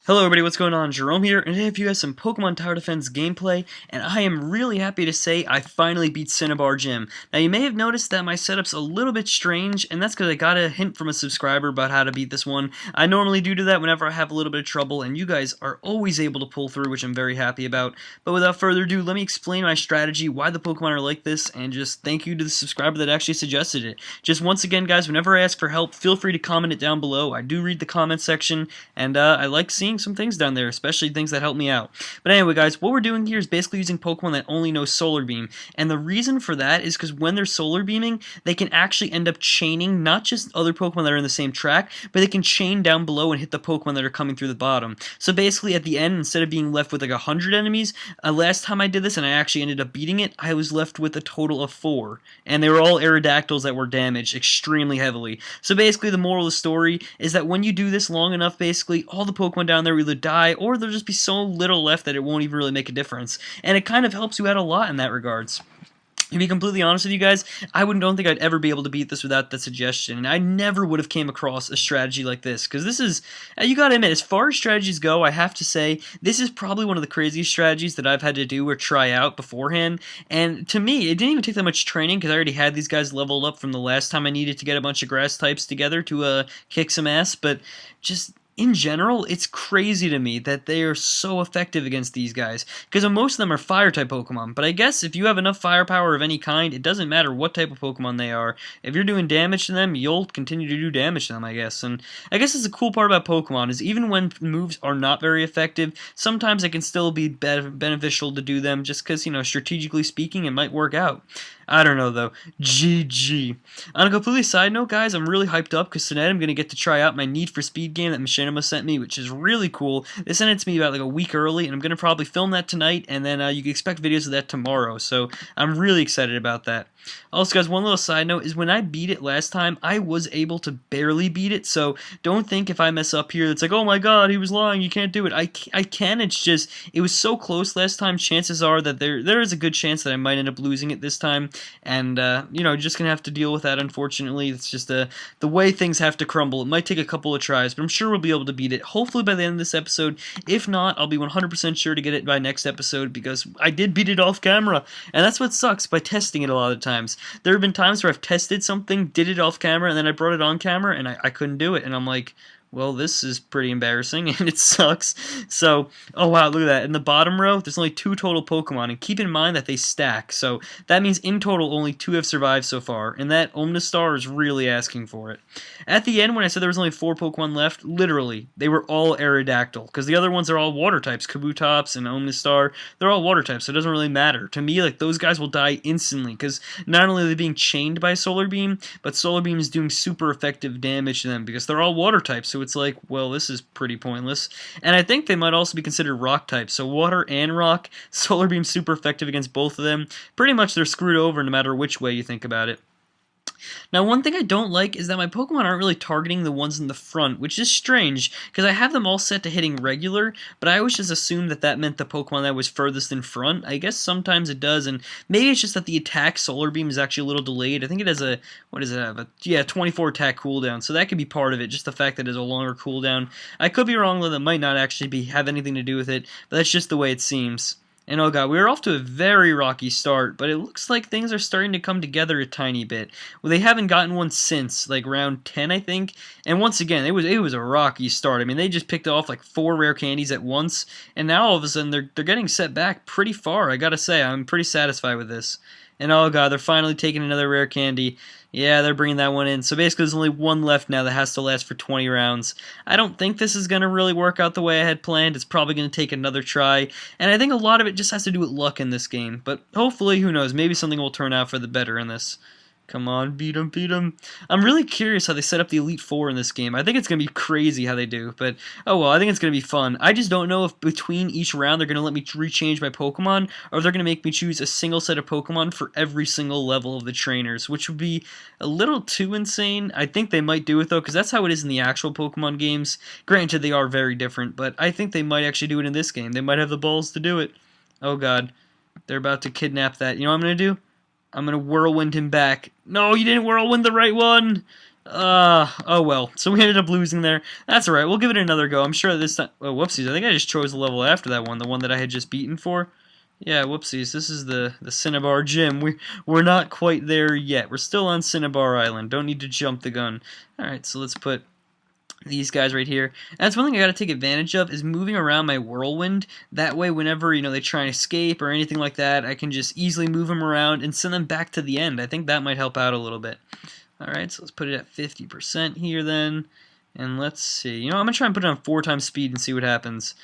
Hello everybody, what's going on? Jerome here, and today I have you guys some Pokemon Tower Defense gameplay, and I am really happy to say I finally beat Cinnabar Gym. Now you may have noticed that my setup's a little bit strange, and that's because I got a hint from a subscriber about how to beat this one. I normally do that whenever I have a little bit of trouble, and you guys are always able to pull through, which I'm very happy about. But without further ado, let me explain my strategy, why the Pokemon are like this, and just thank you to the subscriber that actually suggested it. Just once again guys, whenever I ask for help, feel free to comment it down below. I do read the comment section, and I like seeing some things down there, especially things that help me out. But anyway guys, what we're doing here is basically using Pokemon that only know Solar Beam, and the reason for that is because when they're Solar Beaming, they can actually end up chaining not just other Pokemon that are in the same track, but they can chain down below and hit the Pokemon that are coming through the bottom. So basically at the end, instead of being left with like 100 enemies, last time I did this and I actually ended up beating it, I was left with a total of 4, and they were all Aerodactyls that were damaged extremely heavily. So basically the moral of the story is that when you do this long enough, basically all the Pokemon down there will either die or there'll just be so little left that it won't even really make a difference. And it kind of helps you out a lot in that regards. To be completely honest with you guys, I don't think I'd ever be able to beat this without that suggestion, and I never would have came across a strategy like this, because this is, you gotta admit, as far as strategies go, I have to say, this is probably one of the craziest strategies that I've had to do or try out beforehand, and to me, it didn't even take that much training, because I already had these guys leveled up from the last time I needed to get a bunch of grass types together to kick some ass, but just in general, it's crazy to me that they are so effective against these guys, because most of them are fire-type Pokemon, but I guess if you have enough firepower of any kind, it doesn't matter what type of Pokemon they are. If you're doing damage to them, you'll continue to do damage to them, I guess. And I guess that's a cool part about Pokemon, is even when moves are not very effective, sometimes it can still be beneficial to do them, just because, you know, strategically speaking, it might work out. I don't know, though. GG. On a completely side note, guys, I'm really hyped up because tonight I'm going to get to try out my Need for Speed game that Machinima sent me, which is really cool. They sent it to me about like a week early, and I'm going to probably film that tonight, and then you can expect videos of that tomorrow, so I'm really excited about that. Also, guys, one little side note is when I beat it last time, I was able to barely beat it, so don't think if I mess up here, it's like, oh my god, he was lying, you can't do it. I can, it's just, it was so close last time, chances are that there is a good chance that I might end up losing it this time, and, you know, just gonna have to deal with that, unfortunately. It's just the way things have to crumble. It might take a couple of tries, but I'm sure we'll be able to beat it, hopefully by the end of this episode. If not, I'll be 100% sure to get it by next episode, because I did beat it off camera, and that's what sucks by testing it a lot of times. There have been times where I've tested something, did it off camera, and then I brought it on camera, and I couldn't do it, and I'm like, well, this is pretty embarrassing, and it sucks. So, oh wow, look at that. In the bottom row, there's only 2 total Pokemon, and keep in mind that they stack, so that means in total only 2 have survived so far, and that Omnistar is really asking for it. At the end, when I said there was only 4 Pokemon left, literally, they were all Aerodactyl, because the other ones are all water types. Kabutops and Omnistar, they're all water types, so it doesn't really matter. To me, like, those guys will die instantly, because not only are they being chained by Solar Beam, but Solar Beam is doing super effective damage to them, because they're all water types, so it's like, well, this is pretty pointless. And I think they might also be considered rock types, so water and rock, Solar Beam's super effective against both of them. Pretty much they're screwed over no matter which way you think about it. Now, one thing I don't like is that my Pokemon aren't really targeting the ones in the front, which is strange, because I have them all set to hitting regular, but I always just assumed that that meant the Pokemon that was furthest in front. I guess sometimes it does, and maybe it's just that the attack Solar Beam is actually a little delayed. I think it has a, what does it have? Yeah, 24 attack cooldown, so that could be part of it, just the fact that it has a longer cooldown. I could be wrong, though, that might not actually have anything to do with it, but that's just the way it seems. And oh god, we were off to a very rocky start, but it looks like things are starting to come together a tiny bit. Well, they haven't gotten one since, like, round 10, I think. And once again, it was a rocky start. I mean, they just picked off, like, 4 rare candies at once, and now all of a sudden they're getting set back pretty far, I gotta say. I'm pretty satisfied with this. And oh god, they're finally taking another rare candy. Yeah, they're bringing that one in. So basically there's only 1 left now that has to last for 20 rounds. I don't think this is going to really work out the way I had planned. It's probably going to take another try. And I think a lot of it just has to do with luck in this game. But hopefully, who knows, maybe something will turn out for the better in this. Come on, beat him, beat him. I'm really curious how they set up the Elite Four in this game. I think it's going to be crazy how they do, but oh well, I think it's going to be fun. I just don't know if between each round they're going to let me rechange my Pokemon, or if they're going to make me choose a single set of Pokemon for every single level of the trainers, which would be a little too insane. I think they might do it, though, because that's how it is in the actual Pokemon games. Granted, they are very different, but I think they might actually do it in this game. They might have the balls to do it. Oh god, they're about to kidnap that. You know what I'm going to do? I'm going to whirlwind him back. No, you didn't whirlwind the right one! Oh well. So we ended up losing there. That's alright. We'll give it another go. I'm sure this time... Oh, whoopsies. I think I just chose the level after that one. The one that I had just beaten for. Yeah, whoopsies. This is the Cinnabar Gym. We're not quite there yet. We're still on Cinnabar Island. Don't need to jump the gun. Alright, so let's put these guys right here. And that's one thing I got to take advantage of is moving around my whirlwind. That way, whenever they try and escape or anything like that, I can just easily move them around and send them back to the end. I think that might help out a little bit. Alright, so let's put it at 50% here then. And let's see. I'm going to try and put it on 4 times speed and see what happens.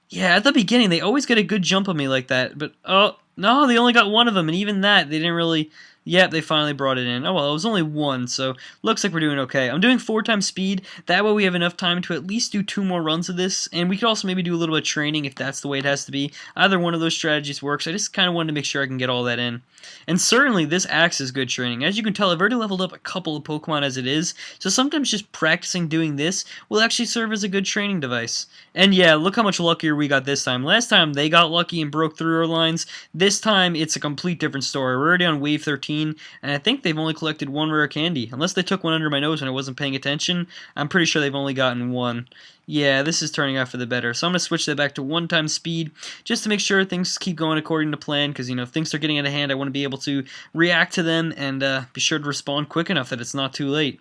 Yeah, at the beginning, they always get a good jump on me like that. But, oh, no, they only got one of them. And even that, they didn't really... Yep, they finally brought it in. Oh, well, it was only 1, so looks like we're doing okay. I'm doing 4 times speed. That way we have enough time to at least do 2 more runs of this. And we could also maybe do a little bit of training if that's the way it has to be. Either one of those strategies works. I just kind of wanted to make sure I can get all that in. And certainly this axe is good training. As you can tell, I've already leveled up a couple of Pokemon as it is. So sometimes just practicing doing this will actually serve as a good training device. And yeah, look how much luckier we got this time. Last time they got lucky and broke through our lines. This time it's a complete different story. We're already on wave 13. And I think they've only collected 1 rare candy. Unless they took one under my nose and I wasn't paying attention, I'm pretty sure they've only gotten 1. Yeah, this is turning out for the better. So I'm going to switch that back to 1 time speed just to make sure things keep going according to plan because, if things start getting out of hand, I want to be able to react to them and be sure to respond quick enough that it's not too late.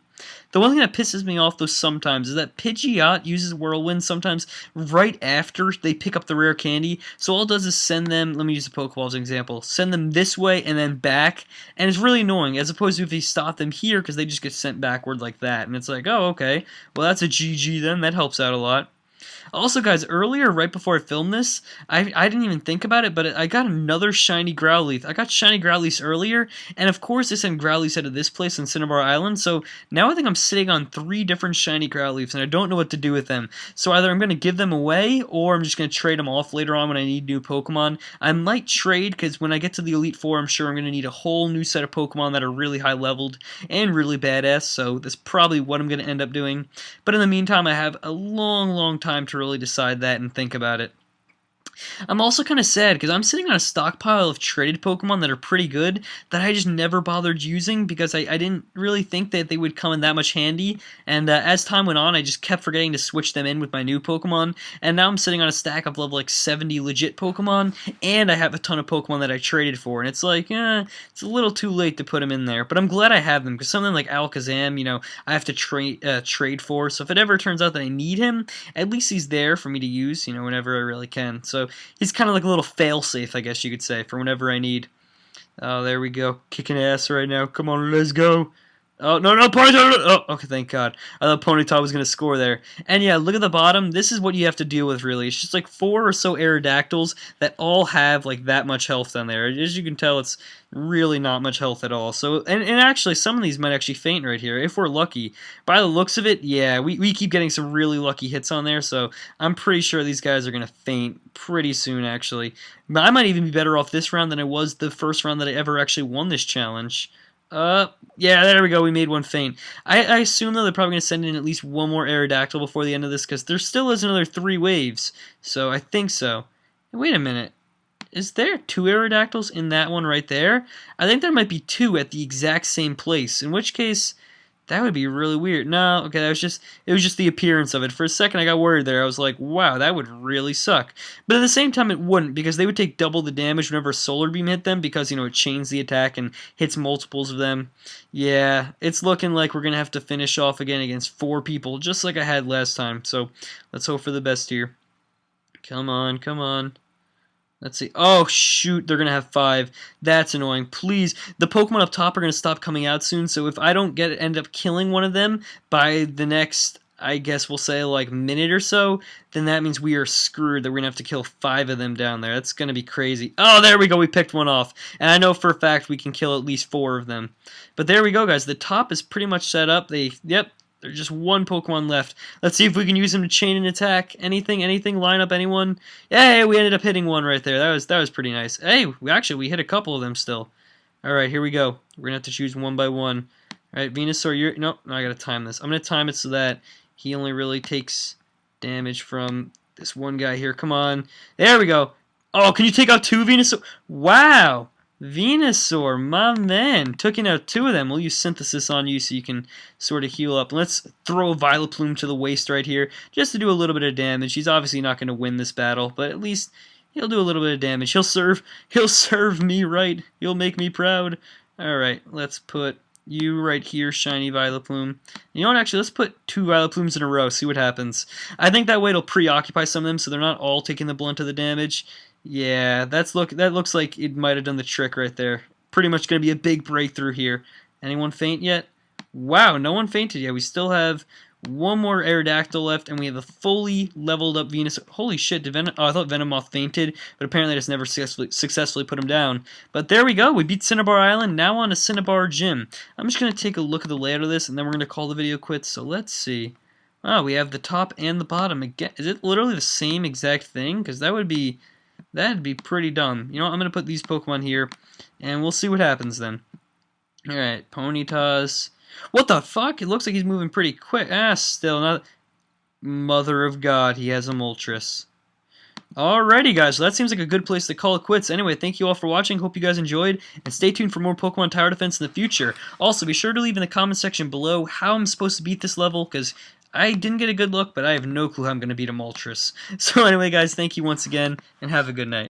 The one thing that pisses me off, though, sometimes is that Pidgeot uses Whirlwind sometimes right after they pick up the rare candy. So all it does is send them, let me use the Pokeball as an example, send them this way and then back. And it's really annoying, as opposed to if you stop them here because they just get sent backward like that. And it's like, oh, okay, well, that's a GG then. That helps out a lot. Also, guys, earlier, right before I filmed this, I didn't even think about it, but I got another shiny Growlithe. I got shiny Growlithe earlier, and of course, they sent Growlithe out of this place on Cinnabar Island, so now I think I'm sitting on 3 different shiny Growlithes, and I don't know what to do with them. So either I'm going to give them away, or I'm just going to trade them off later on when I need new Pokemon. I might trade, because when I get to the Elite Four, I'm sure I'm going to need a whole new set of Pokemon that are really high leveled and really badass, so that's probably what I'm going to end up doing. But in the meantime, I have a long time to really decide that and think about it. I'm also kind of sad because I'm sitting on a stockpile of traded Pokemon that are pretty good that I just never bothered using because I didn't really think that they would come in that much handy, and as time went on I just kept forgetting to switch them in with my new Pokemon, and now I'm sitting on a stack of level like 70 legit Pokemon, and I have a ton of Pokemon that I traded for, and it's like, it's a little too late to put them in there, but I'm glad I have them because something like Alakazam, I have to trade for, so if it ever turns out that I need him, at least he's there for me to use, whenever I really can. So he's kind of like a little fail-safe, I guess you could say, for whenever I need. Oh, there we go. Kicking ass right now. Come on, let's go. Oh, no, Ponyta! Oh, okay, thank God. I thought Ponyta was going to score there. And yeah, look at the bottom. This is what you have to deal with, really. It's just like 4 or so Aerodactyls that all have like that much health down there. As you can tell, it's really not much health at all. So, and actually, some of these might actually faint right here, if we're lucky. By the looks of it, yeah, we keep getting some really lucky hits on there, so I'm pretty sure these guys are going to faint pretty soon, actually. But I might even be better off this round than I was the first round that I ever actually won this challenge. Yeah, there we go. We made one faint. I assume, though, they're probably going to send in at least 1 more Aerodactyl before the end of this, because there still is another 3 waves. So, I think so. Wait a minute. Is there 2 Aerodactyls in that one right there? I think there might be 2 at the exact same place, in which case that would be really weird. No, okay, it was just the appearance of it. For a second I got worried there. I was like, wow, that would really suck. But at the same time it wouldn't, because they would take double the damage whenever a Solar Beam hit them, because, it chains the attack and hits multiples of them. Yeah, it's looking like we're going to have to finish off again against 4 people, just like I had last time. So, let's hope for the best here. Come on, come on. Let's see. Oh, shoot. They're going to have 5. That's annoying. Please. The Pokemon up top are going to stop coming out soon, so if I don't end up killing one of them by the next, I guess we'll say, like, minute or so, then that means we are screwed, that we're going to have to kill 5 of them down there. That's going to be crazy. Oh, there we go. We picked one off. And I know for a fact we can kill at least 4 of them. But there we go, guys. The top is pretty much set up. Yep. There's just 1 Pokemon left. Let's see if we can use him to chain an attack. Anything, line up anyone. Hey, we ended up hitting one right there. That was pretty nice. Hey, we hit a couple of them still. Alright, here we go. We're going to have to choose one by one. Alright, Venusaur, nope, I got to time this. I'm going to time it so that he only really takes damage from this one guy here. Come on. There we go. Oh, can you take out 2 Venusaur? Wow. Venusaur, my man. Taking out 2 of them. We'll use Synthesis on you so you can sort of heal up. Let's throw a Vileplume to the waist right here just to do a little bit of damage. He's obviously not going to win this battle, but at least he'll do a little bit of damage. He'll serve me right. He'll make me proud. Alright, let's put you right here, shiny Vileplume. You know what, actually, let's put 2 Vileplumes in a row, see what happens. I think that way it'll preoccupy some of them so they're not all taking the blunt of the damage. Yeah, that looks like it might have done the trick right there. Pretty much going to be a big breakthrough here. Anyone faint yet? Wow, no one fainted yet. We still have 1 more Aerodactyl left, and we have a fully leveled up Venus. Holy shit, did I thought Venomoth fainted, but apparently I just never successfully put him down. But there we go, we beat Cinnabar Island, now on to Cinnabar Gym. I'm just going to take a look at the layout of this, and then we're going to call the video quits, so let's see. Oh, we have the top and the bottom. Again, is it literally the same exact thing? Because that'd be pretty dumb. You know what, I'm going to put these Pokemon here, and we'll see what happens then. Alright, Ponyta's. What the fuck? It looks like he's moving pretty quick. Still not. Mother of God, he has a Moltres. Alrighty, guys, so that seems like a good place to call it quits. Anyway, thank you all for watching. Hope you guys enjoyed, and stay tuned for more Pokemon Tower Defense in the future. Also, be sure to leave in the comment section below how I'm supposed to beat this level, because I didn't get a good look, but I have no clue how I'm going to beat a Moltres. So anyway, guys, thank you once again, and have a good night.